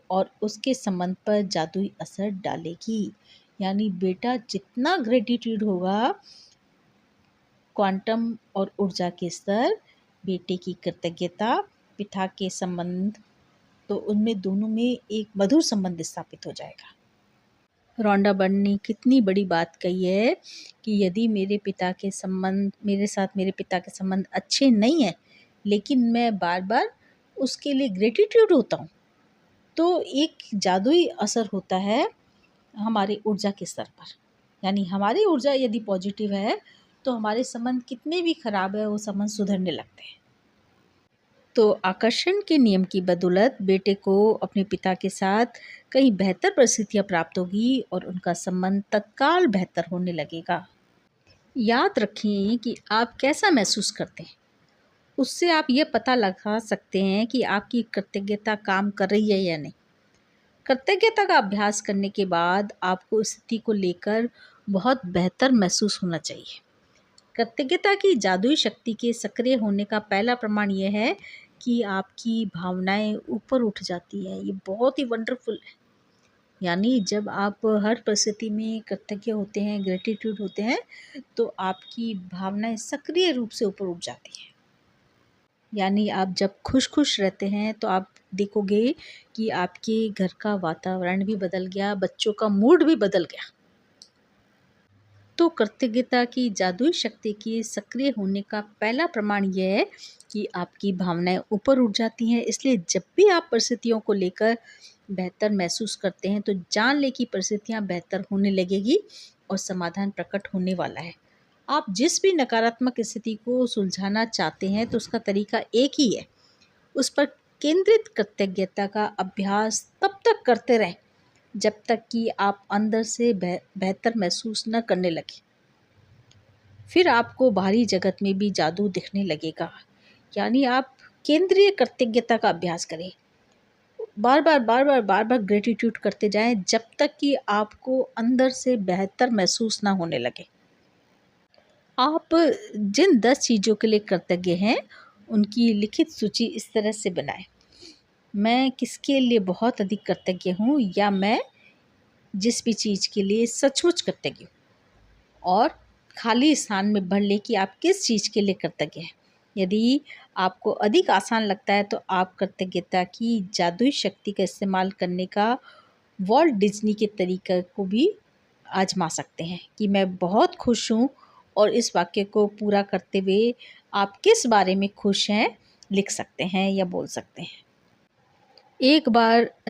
और उसके संबंध पर जादुई असर डालेगी। यानी बेटा जितना ग्रेटिट्यूड होगा, क्वांटम और ऊर्जा के स्तर, बेटे की कृतज्ञता, पिता के संबंध, तो उनमें दोनों में एक मधुर संबंध स्थापित हो जाएगा। रोंडा बर्न ने कितनी बड़ी बात कही है कि यदि मेरे साथ मेरे पिता के संबंध अच्छे नहीं हैं, लेकिन मैं बार बार उसके लिए ग्रेटिट्यूड होता हूँ, तो एक जादुई असर होता है हमारी ऊर्जा के स्तर पर। यानी हमारी ऊर्जा यदि पॉजिटिव है तो हमारे संबंध कितने भी खराब है वो संबंध सुधरने लगते हैं। तो आकर्षण के नियम की बदौलत बेटे को अपने पिता के साथ कई बेहतर परिस्थितियां प्राप्त होगी और उनका संबंध तत्काल बेहतर होने लगेगा। याद रखें कि आप कैसा महसूस करते हैं, उससे आप ये पता लगा सकते हैं कि आपकी कृतज्ञता काम कर रही है या नहीं। कृतज्ञता का अभ्यास करने के बाद आपको स्थिति को लेकर बहुत बेहतर महसूस होना चाहिए। कृतज्ञता की जादुई शक्ति के सक्रिय होने का पहला प्रमाण यह है कि आपकी भावनाएं ऊपर उठ जाती हैं। ये बहुत ही वंडरफुल है। यानी जब आप हर परिस्थिति में कृतज्ञ होते हैं, ग्रेटिट्यूड होते हैं, तो आपकी भावनाएं सक्रिय रूप से ऊपर उठ जाती हैं। यानी आप जब खुश रहते हैं तो आप देखोगे कि आपके घर का वातावरण भी बदल गया, बच्चों का मूड भी बदल गया। तो कृतज्ञता की जादुई शक्ति के सक्रिय होने का पहला प्रमाण यह है कि आपकी भावनाएं ऊपर उठ जाती हैं। इसलिए जब भी आप परिस्थितियों को लेकर बेहतर महसूस करते हैं तो जान लें कि परिस्थितियां बेहतर होने लगेगी और समाधान प्रकट होने वाला है। आप जिस भी नकारात्मक स्थिति को सुलझाना चाहते हैं तो उसका तरीका एक ही है, उस पर केंद्रित कृतज्ञता का अभ्यास तब तक करते रहें जब तक कि आप अंदर से बेहतर महसूस न करने लगे। फिर आपको बाहरी जगत में भी जादू दिखने लगेगा। यानी आप केंद्रीय कृतज्ञता का अभ्यास करें, बार बार ग्रेटिट्यूड करते जाएं जब तक कि आपको अंदर से बेहतर महसूस ना होने लगे। आप जिन 10 चीज़ों के लिए कृतज्ञ हैं उनकी लिखित सूची इस तरह से बनाएं। मैं किसके लिए बहुत अधिक कृतज्ञ हूँ, या मैं जिस भी चीज़ के लिए सचमुच कृतज्ञ हूँ। और खाली स्थान में भर लें कि आप किस चीज़ के लिए कृतज्ञ हैं। यदि आपको अधिक आसान लगता है तो आप कृतज्ञता की जादुई शक्ति का इस्तेमाल करने का वॉल्ट डिज्नी के तरीके को भी आजमा सकते हैं कि मैं बहुत खुश हूँ, और इस वाक्य को पूरा करते हुए आप किस बारे में खुश हैं लिख सकते हैं या बोल सकते हैं। एक बार